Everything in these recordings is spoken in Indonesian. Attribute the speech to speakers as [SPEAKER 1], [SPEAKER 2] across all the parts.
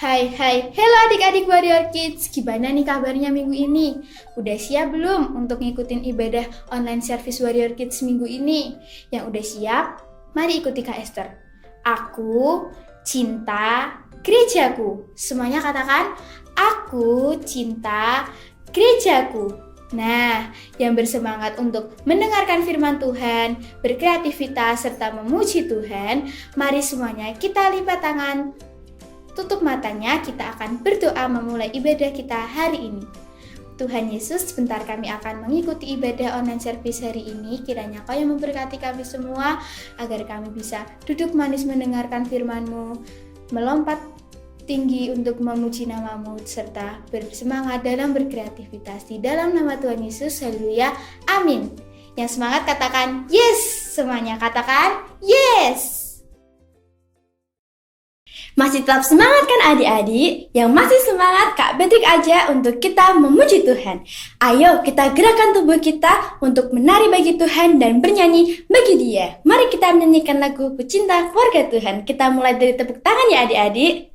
[SPEAKER 1] Hello adik-adik Warrior Kids, gimana nih kabarnya minggu ini? Udah siap belum untuk ngikutin ibadah online service Warrior Kids minggu ini? Yang udah siap, mari ikuti Kak Esther. Aku cinta gerejaku. Semuanya katakan, aku cinta gerejaku. Nah, yang bersemangat untuk mendengarkan firman Tuhan, berkreativitas, serta memuji Tuhan, mari semuanya kita lipat tangan, tutup matanya, kita akan berdoa memulai ibadah kita hari ini. Tuhan Yesus, sebentar kami akan mengikuti ibadah online service hari ini. Kiranya Kau yang memberkati kami semua, agar kami bisa duduk manis mendengarkan firman-Mu, melompat tinggi untuk memuji nama-Mu, serta bersemangat dalam berkreativitas. Di dalam nama Tuhan Yesus, haleluya, amin. Yang semangat katakan yes, semuanya katakan yes.
[SPEAKER 2] Masih tetap semangat kan adik-adik? Yang masih semangat, Kak Betrik aja untuk kita memuji Tuhan. Ayo kita gerakan tubuh kita untuk menari bagi Tuhan dan bernyanyi bagi Dia. Mari kita menyanyikan lagu Ku Cinta Keluarga Tuhan. Kita mulai dari tepuk tangan ya adik-adik.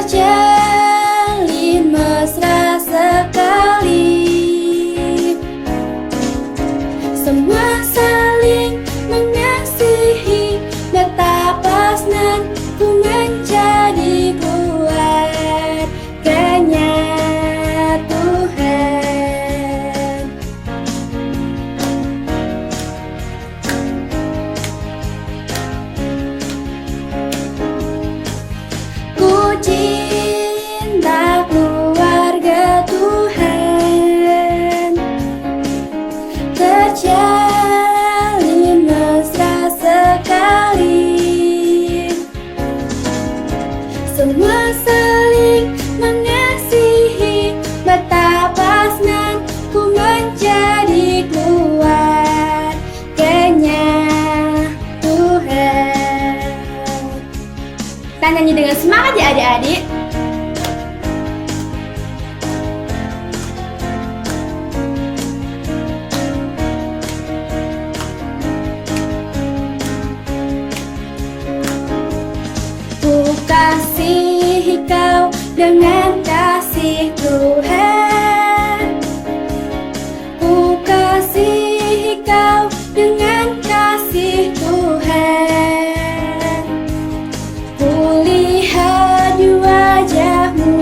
[SPEAKER 3] Terjalin mesra sekali, semua saling mengasihi, betapa senang ku menjadi keluarganya Tuhan. Ku cinta keluarga Tuhan, terjalin mesra sekali, semua saling mengasihi, betapa senang ku menjadi keluarganya Tuhan.
[SPEAKER 2] Kita nyanyi dengan semangat ya adik-adik.
[SPEAKER 3] Ku kasihi kau dengan kasih Tuhan, ku kasihi kau dengan kasih Tuhan. Ku lihat di wajahmu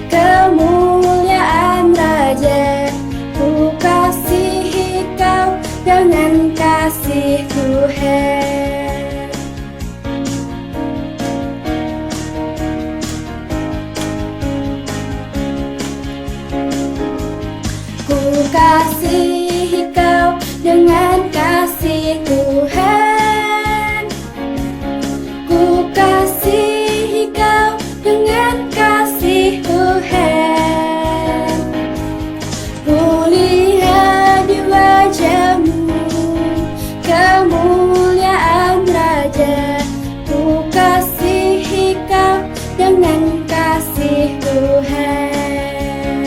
[SPEAKER 3] kemuliaan Raja, ku kasihi kau dengan kasih Tuhan. Ku kasihi kau dengan kasih Tuhan, ku kasihi kau dengan kasih Tuhan. Ku lihat di wajahmu kemuliaan Raja, ku kasihi kau dengan kasih Tuhan.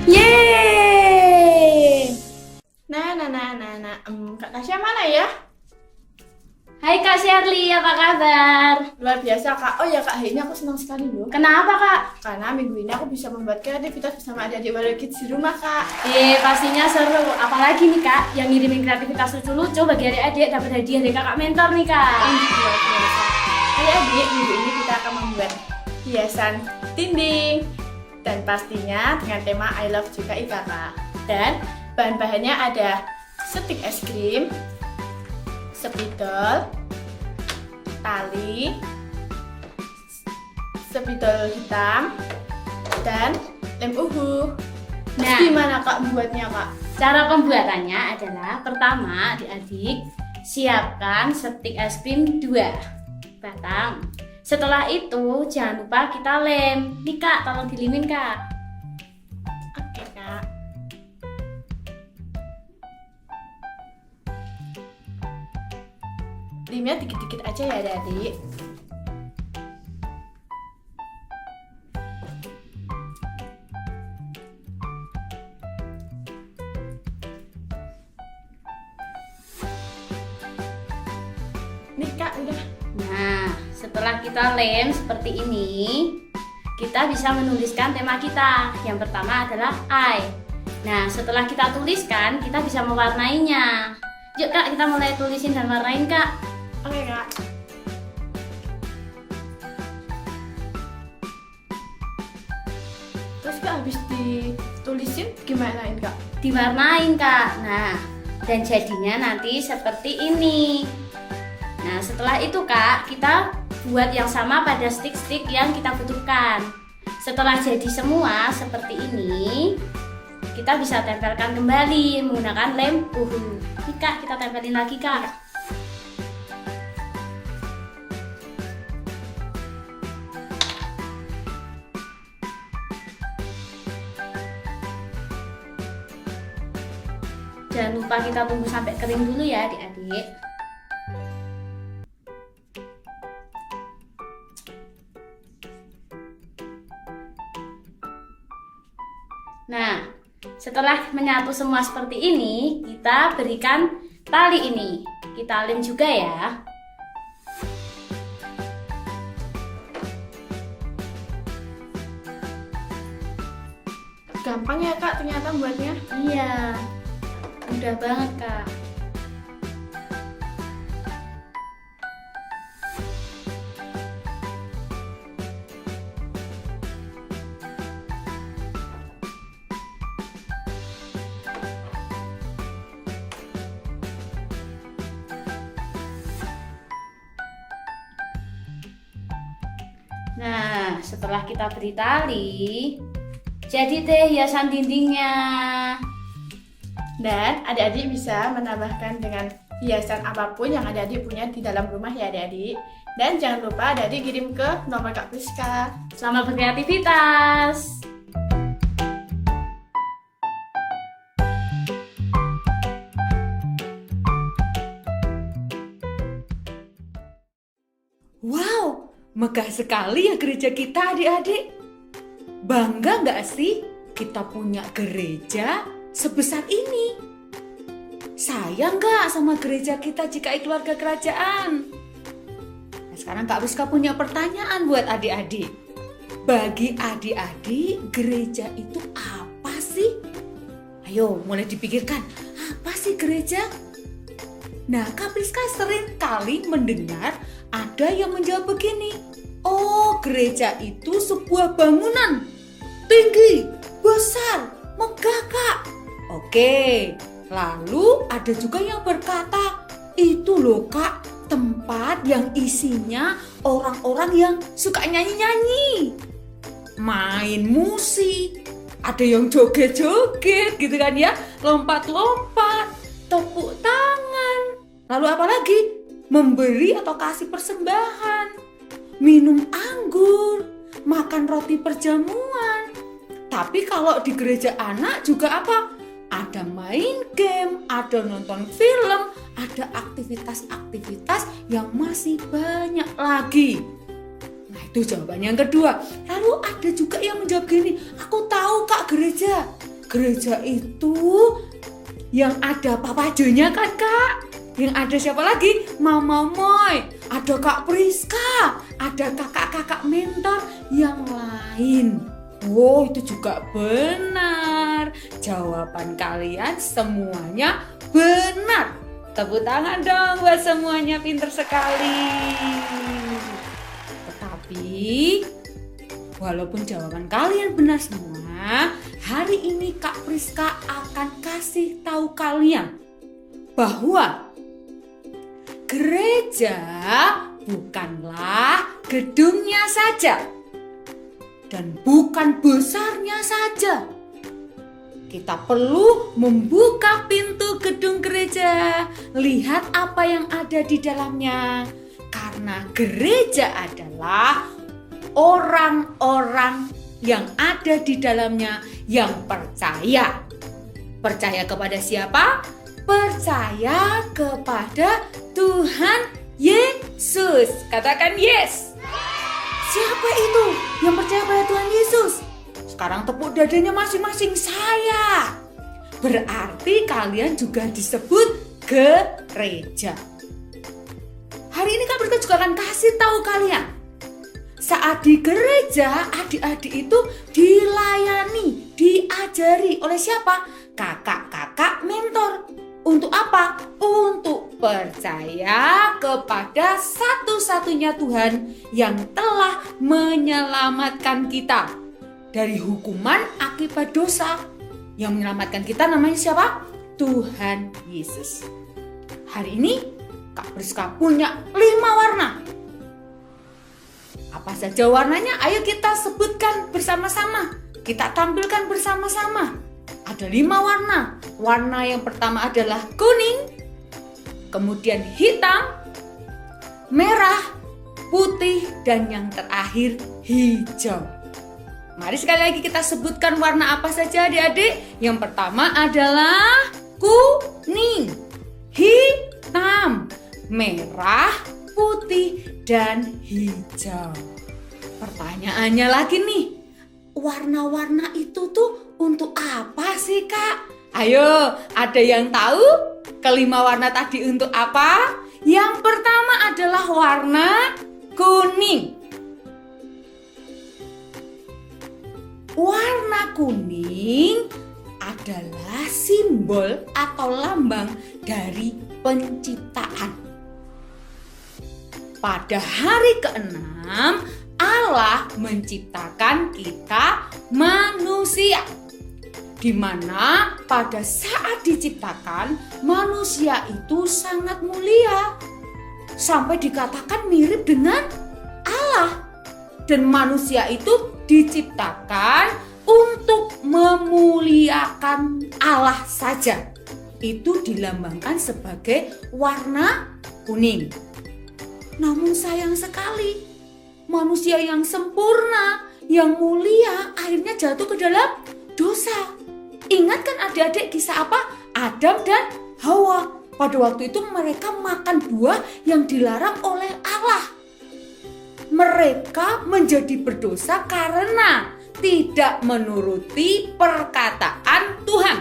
[SPEAKER 2] Yeay!
[SPEAKER 1] Kak Tasya mana ya?
[SPEAKER 2] Hai Kak Shirley, apa kabar?
[SPEAKER 1] Luar biasa Kak. Oh ya Kak, hari ini aku senang sekali loh.
[SPEAKER 2] Kenapa Kak?
[SPEAKER 1] Karena minggu ini aku bisa membuat kreativitas bersama adik-adik Warrior Kids di rumah Kak.
[SPEAKER 2] Pastinya seru. Apalagi nih Kak, yang ngirimin kreativitas lucu-lucu bagi adik-adik dapat hadiah dari kakak mentor nih Kak.
[SPEAKER 1] Luar biasa. Adik-adik, minggu ini kita akan membuat hiasan dinding. Dan pastinya dengan tema I love juga Kak. Dan bahan-bahannya ada stik es krim, spidol, tali, spidol hitam, dan lem uhu.
[SPEAKER 2] Nah,
[SPEAKER 1] Gimana Kak membuatnya Kak?
[SPEAKER 2] cara pembuatannya adalah pertama adik-adik siapkan stik es krim 2 batang. Setelah itu jangan lupa kita lem. Nih Kak, tolong dilimin Kak.
[SPEAKER 1] Oke.
[SPEAKER 4] limnya dikit-dikit aja ya adik-adik. Nih Kak, udah.
[SPEAKER 5] Nah, setelah kita lem seperti ini, kita bisa menuliskan tema kita. Yang pertama adalah I. Nah, setelah kita tuliskan, kita bisa mewarnainya. Yuk Kak, kita mulai tulisin dan warnain Kak.
[SPEAKER 4] Oke Kak. Terus Kak habis ditulisin gimanain Kak?
[SPEAKER 5] Diwarnain Kak. Nah, dan jadinya nanti seperti ini. Nah, setelah itu Kak, kita buat yang sama pada stick-stick yang kita butuhkan. Setelah jadi semua seperti ini, kita bisa tempelkan kembali menggunakan lem uhu. Ini Kak, kita tempelin lagi Kak. Jangan lupa kita tunggu sampai kering dulu ya adik-adik. Nah, setelah menyatu semua seperti ini, kita berikan tali ini. Kita lem juga ya.
[SPEAKER 4] Gampang ya Kak ternyata buatnya.
[SPEAKER 5] Iya, mudah banget Kak. Nah, setelah kita beri tali, jadi deh hiasan dindingnya.
[SPEAKER 4] Dan adik-adik bisa menambahkan dengan hiasan apapun yang adik-adik punya di dalam rumah ya adik-adik. Dan jangan lupa adik-adik kirim ke nomor Kak Priska.
[SPEAKER 5] Selamat berkreativitas.
[SPEAKER 6] Wow, megah sekali ya gereja kita adik-adik. Bangga nggak sih kita punya gereja sebesar ini? Sayang nggak sama gereja kita jika keluarga kerajaan? Nah, sekarang Kak Rizka punya pertanyaan buat adik-adik. Bagi adik-adik, gereja itu apa sih? Ayo mulai dipikirkan, apa sih gereja? Nah, Kak Priska sering kali mendengar ada yang menjawab begini. Oh, gereja itu sebuah bangunan tinggi, besar, megah, Kak. Oke, lalu ada juga yang berkata, itu loh Kak, tempat yang isinya orang-orang yang suka nyanyi-nyanyi, main musik, ada yang joget-joget gitu kan ya, lompat-lompat, tepuk tangan. Lalu apa lagi? Memberi atau kasih persembahan, minum anggur, makan roti perjamuan. Tapi kalau di gereja anak juga apa? Ada main game, ada nonton film, ada aktivitas-aktivitas yang masih banyak lagi. Nah, itu jawabannya yang kedua. Lalu ada juga yang menjawab gini, aku tahu Kak gereja. Gereja itu yang ada Papa Jonya kan Kak? Yang ada siapa lagi? Mama Moy, ada Kak Priska, ada kakak-kakak mentor yang lain. Oh, itu juga benar. Jawaban kalian semuanya benar. Tepuk tangan dong buat semuanya, pinter sekali. Tetapi, walaupun jawaban kalian benar semua, hari ini Kak Priska akan kasih tahu kalian bahwa gereja bukanlah gedungnya saja dan bukan besarnya saja. Kita perlu membuka pintu gedung gereja, lihat apa yang ada di dalamnya. Karena gereja adalah orang-orang yang ada di dalamnya yang percaya. Percaya kepada siapa? Percaya kepada Tuhan Yesus. Katakan yes. Siapa itu yang percaya pada Tuhan Yesus? Sekarang tepuk dadanya masing-masing, saya. Berarti kalian juga disebut gereja. Hari ini Kak Berita juga akan kasih tahu kalian. Saat di gereja, adik-adik itu dilayani, diajari oleh siapa? Kakak-kakak mentor. Untuk apa? Untuk percaya kepada satu-satunya Tuhan yang telah menyelamatkan kita dari hukuman akibat dosa. Yang menyelamatkan kita namanya siapa? Tuhan Yesus. Hari ini Kak Priska punya 5 warna. Apa saja warnanya? Ayo kita sebutkan bersama-sama. Kita tampilkan bersama-sama. Ada 5 warna. Warna yang pertama adalah kuning, kemudian hitam, merah, putih, dan yang terakhir hijau. Mari sekali lagi kita sebutkan warna apa saja adik-adik. Yang pertama adalah kuning, hitam, merah, putih, dan hijau. Pertanyaannya lagi nih, warna-warna itu tuh untuk apa sih Kak? Ayo, ada yang tahu kelima warna tadi untuk apa? Yang pertama adalah warna kuning. Warna kuning adalah simbol atau lambang dari penciptaan. Pada hari ke-6, Allah menciptakan kita manusia. Di mana pada saat diciptakan, manusia itu sangat mulia. Sampai dikatakan mirip dengan Allah. Dan manusia itu diciptakan untuk memuliakan Allah saja. Itu dilambangkan sebagai warna kuning. Namun sayang sekali, manusia yang sempurna, yang mulia, akhirnya jatuh ke dalam dosa. Ingat kan adik-adik kisah apa? Adam dan Hawa. Pada waktu itu mereka makan buah yang dilarang oleh Allah. Mereka menjadi berdosa karena tidak menuruti perkataan Tuhan.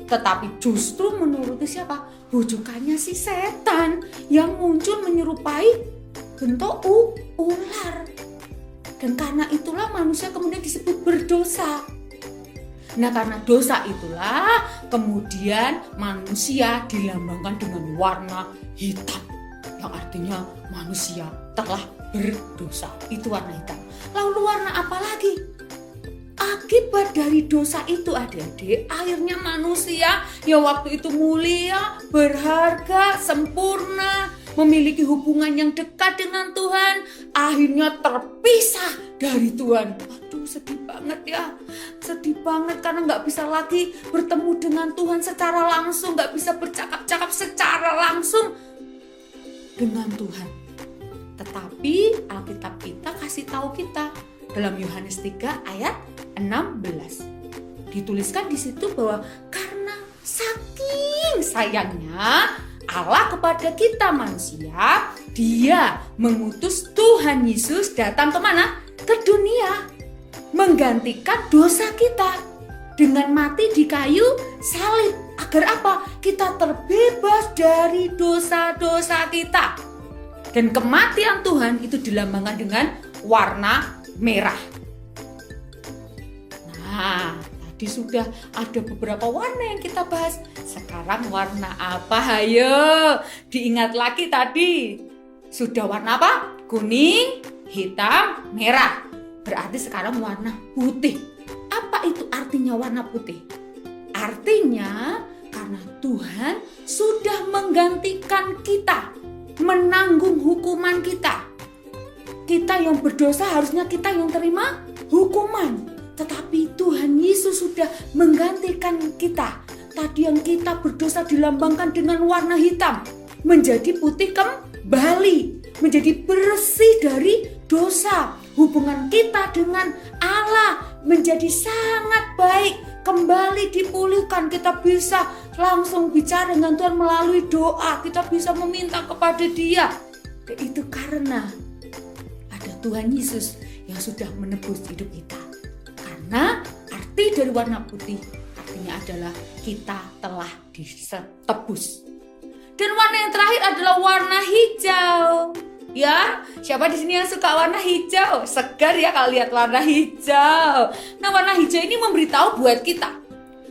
[SPEAKER 6] Tetapi justru menuruti siapa? Bujukannya si setan yang muncul menyerupai bentuk ular. Dan karena itulah manusia kemudian disebut berdosa. Nah, karena dosa itulah kemudian manusia dilambangkan dengan warna hitam, yang artinya manusia telah berdosa. Itu warna hitam. Lalu warna apa lagi? Akibat dari dosa itu adik-adik, akhirnya manusia yang waktu itu mulia, berharga, sempurna, memiliki hubungan yang dekat dengan Tuhan, akhirnya terpisah dari Tuhan. Aduh, sedih banget ya. Sedih banget karena gak bisa lagi bertemu dengan Tuhan secara langsung, gak bisa bercakap-cakap secara langsung dengan Tuhan. Tetapi Alkitab kita kasih tahu kita dalam Yohanes 3 ayat 16. Dituliskan di situ bahwa karena saking sayangnya Allah kepada kita manusia, Dia mengutus Tuhan Yesus datang ke mana? Ke dunia, menggantikan dosa kita dengan mati di kayu salib. Agar apa? Kita terbebas dari dosa-dosa kita. Dan kematian Tuhan itu dilambangkan dengan warna merah. Nah, tadi sudah ada beberapa warna yang kita bahas. Sekarang warna apa? Ayo, diingat lagi tadi. Sudah warna apa? Kuning, hitam, merah. Berarti sekarang warna putih. Apa itu artinya warna putih? Artinya karena Tuhan sudah menggantikan kita, menanggung hukuman kita. Kita yang berdosa harusnya kita yang terima hukuman. Tetapi Tuhan Yesus sudah menggantikan kita. Tadi yang kita berdosa dilambangkan dengan warna hitam, menjadi putih kembali, menjadi bersih dari dosa. Hubungan kita dengan Allah menjadi sangat baik, kembali dipulihkan. Kita bisa langsung bicara dengan Tuhan melalui doa. Kita bisa meminta kepada Dia. Dan itu karena ada Tuhan Yesus yang sudah menebus hidup kita. Karena arti dari warna putih artinya adalah kita telah ditebus. Dan warna yang terakhir adalah warna hijau. Ya, siapa di sini yang suka warna hijau? Segar ya kalau lihat warna hijau. Nah, warna hijau ini memberitahu buat kita,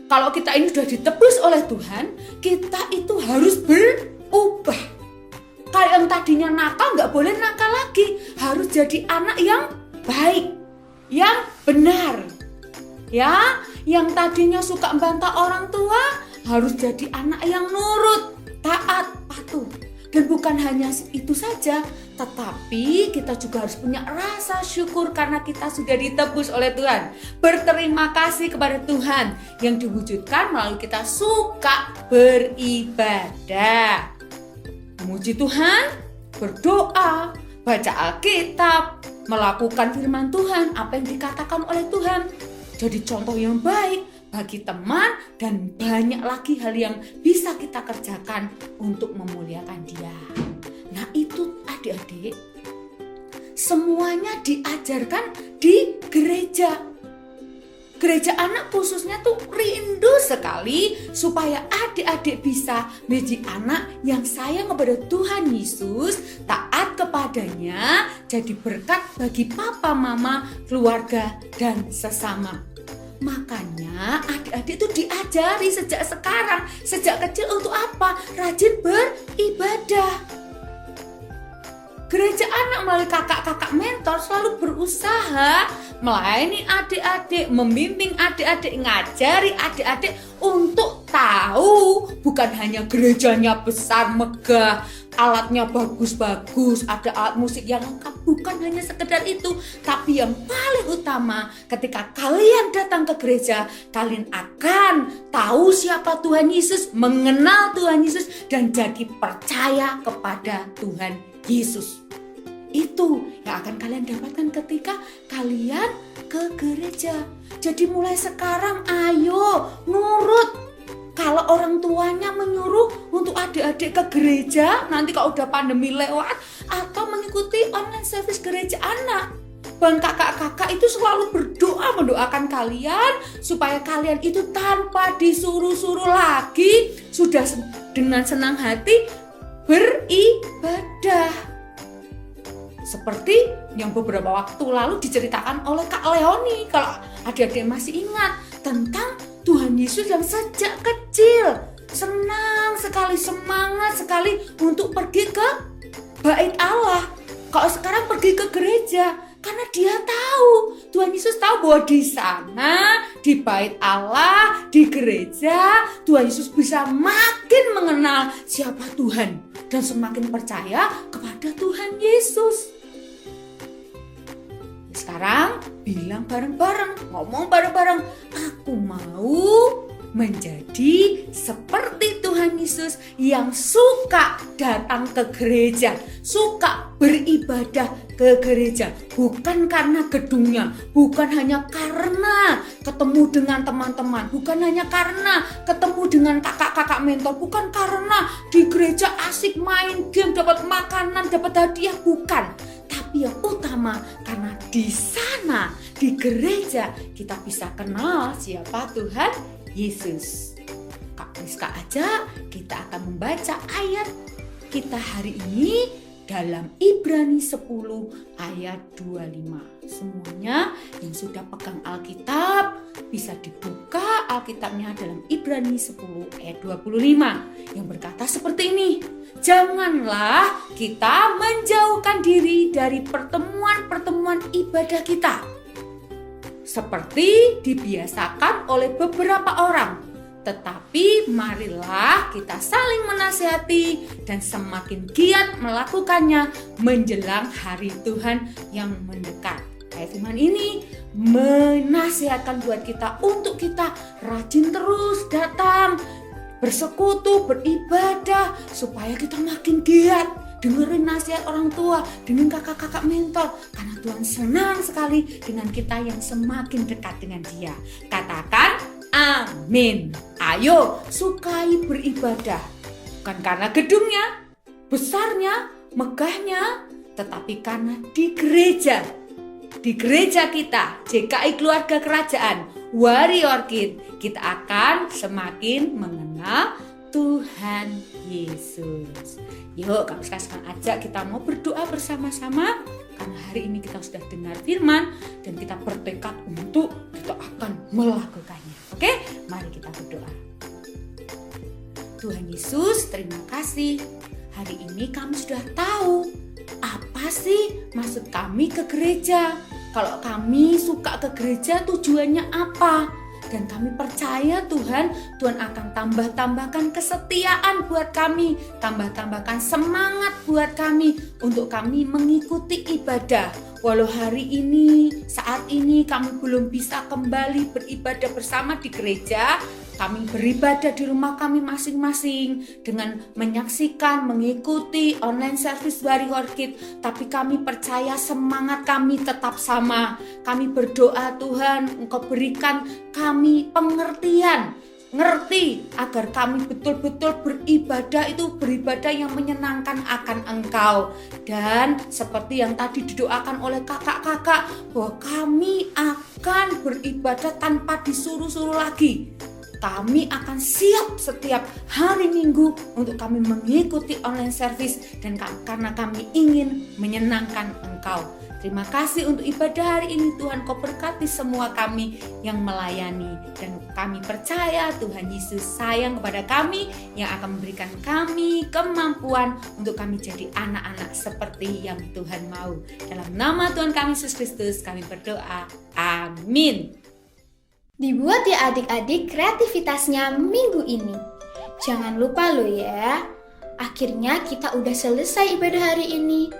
[SPEAKER 6] kalau kita ini sudah ditebus oleh Tuhan, kita itu harus berubah. Kalau yang tadinya nakal, nggak boleh nakal lagi. Harus jadi anak yang baik, yang benar. Ya, yang tadinya suka membantah orang tua, harus jadi anak yang nurut, taat, patuh. Dan bukan hanya itu saja, tetapi kita juga harus punya rasa syukur karena kita sudah ditebus oleh Tuhan. Berterima kasih kepada Tuhan yang diwujudkan melalui kita suka beribadah. Memuji Tuhan, berdoa, baca Alkitab, melakukan firman Tuhan, apa yang dikatakan oleh Tuhan. Jadi contoh yang baik bagi teman, dan banyak lagi hal yang bisa kita kerjakan untuk memuliakan Dia. Nah, itu adik-adik, semuanya diajarkan di gereja. Gereja anak khususnya tuh rindu sekali supaya adik-adik bisa menjadi anak yang sayang kepada Tuhan Yesus, taat kepadanya, jadi berkat bagi papa, mama, keluarga, dan sesama. Makanya adik-adik itu diajari sejak sekarang, sejak kecil untuk apa? Rajin beribadah. Gereja anak melalui kakak-kakak mentor selalu berusaha melayani adik-adik, membimbing adik-adik, ngajari adik-adik untuk tahu bukan hanya gerejanya besar, megah, alatnya bagus-bagus, ada alat musik yang lengkap, bukan hanya sekedar itu. Tapi yang paling utama, ketika kalian datang ke gereja, kalian akan tahu siapa Tuhan Yesus, mengenal Tuhan Yesus, dan jadi percaya kepada Tuhan Yesus. Itu yang akan kalian dapatkan ketika kalian ke gereja. Jadi mulai sekarang ayo nurut. Kalau orang tuanya menyuruh untuk adik-adik ke gereja, nanti kalau udah pandemi lewat, atau mengikuti online service gereja anak. Dan kakak-kakak itu selalu berdoa mendoakan kalian supaya kalian itu tanpa disuruh-suruh lagi, sudah dengan senang hati beribadah. Seperti yang beberapa waktu lalu diceritakan oleh Kak Leoni, kalau adik-adik masih ingat, tentang Tuhan Yesus yang sejak kecil senang sekali, semangat sekali untuk pergi ke bait Allah. Kalau sekarang pergi ke gereja, karena dia tahu, Tuhan Yesus tahu bahwa di sana, di bait Allah, di gereja, Tuhan Yesus bisa makin mengenal siapa Tuhan dan semakin percaya kepada Tuhan Yesus. Sekarang bilang bareng-bareng, ngomong bareng-bareng, aku mau menjadi seperti Tuhan Yesus yang suka datang ke gereja, suka beribadah ke gereja, bukan karena gedungnya, bukan hanya karena ketemu dengan teman-teman, bukan hanya karena ketemu dengan kakak-kakak mentor, bukan karena di gereja asik main game, dapat makanan, dapat hadiah, bukan. Tapi yang utama karena di sana, di gereja, kita bisa kenal siapa Tuhan Yesus. Kak Priska aja, kita akan membaca ayat kita hari ini dalam Ibrani 10 ayat 25. Semuanya yang sudah pegang Alkitab bisa dibuka Alkitabnya dalam Ibrani 10 ayat 25 yang berkata seperti ini. Janganlah kita menjauhkan diri dari pertemuan-pertemuan ibadah kita, seperti dibiasakan oleh beberapa orang. Tetapi marilah kita saling menasihati dan semakin giat melakukannya menjelang hari Tuhan yang mendekat. Ayat firman ini menasihatkan buat kita untuk kita rajin terus datang, bersekutu, beribadah, supaya kita makin giat dengerin nasihat orang tua, dengan kakak-kakak mentor, karena Tuhan senang sekali dengan kita yang semakin dekat dengan Dia. Katakan amin. Ayo sukai beribadah, bukan karena gedungnya, besarnya, megahnya, tetapi karena di gereja kita, JKI Keluarga Kerajaan, Warrior Kids, kita akan semakin mengenal Tuhan Yesus. Yuk, kami sekarang ajak kita mau berdoa bersama-sama, karena hari ini kita sudah dengar firman dan kita bertekad untuk kita akan melakukannya. Oke, mari kita berdoa. Tuhan Yesus, terima kasih. Hari ini kami sudah tahu apa sih maksud kami ke gereja. Kalau kami suka ke gereja tujuannya apa? Dan kami percaya Tuhan akan tambahkan kesetiaan buat kami, tambahkan semangat buat kami untuk kami mengikuti ibadah. Walau hari ini, saat ini kami belum bisa kembali beribadah bersama di gereja, kami beribadah di rumah kami masing-masing dengan menyaksikan, mengikuti online service Warrior Kids. Tapi kami percaya semangat kami tetap sama. Kami berdoa Tuhan, Engkau berikan kami pengertian, ngerti agar kami betul-betul beribadah yang menyenangkan akan Engkau. Dan seperti yang tadi didoakan oleh kakak-kakak, bahwa kami akan beribadah tanpa disuruh-suruh lagi. Kami akan siap setiap hari Minggu untuk kami mengikuti online service dan karena kami ingin menyenangkan Engkau. Terima kasih untuk ibadah hari ini Tuhan, Kau berkati semua kami yang melayani. Dan kami percaya Tuhan Yesus sayang kepada kami yang akan memberikan kami kemampuan untuk kami jadi anak-anak seperti yang Tuhan mau. Dalam nama Tuhan kami Yesus Kristus kami berdoa. Amin.
[SPEAKER 1] Dibuat ya adik-adik kreativitasnya minggu ini. Jangan lupa loh ya, akhirnya kita udah selesai ibadah hari ini.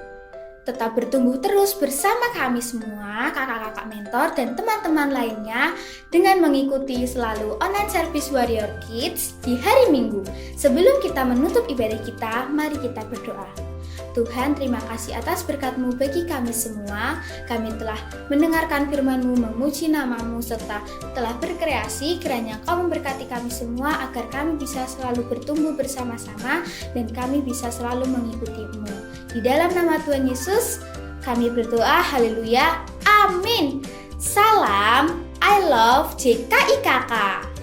[SPEAKER 1] Tetap bertumbuh terus bersama kami semua, kakak-kakak mentor dan teman-teman lainnya dengan mengikuti selalu online service Warrior Kids di hari Minggu. Sebelum kita menutup ibadah kita, mari kita berdoa. Tuhan, terima kasih atas berkat-Mu bagi kami semua. Kami telah mendengarkan firman-Mu, memuji nama-Mu, serta telah berkreasi. Kiranya Kau memberkati kami semua agar kami bisa selalu bertumbuh bersama-sama dan kami bisa selalu mengikuti-Mu. Di dalam nama Tuhan Yesus, kami berdoa. Haleluya. Amin. Salam, I love JKI Kakak.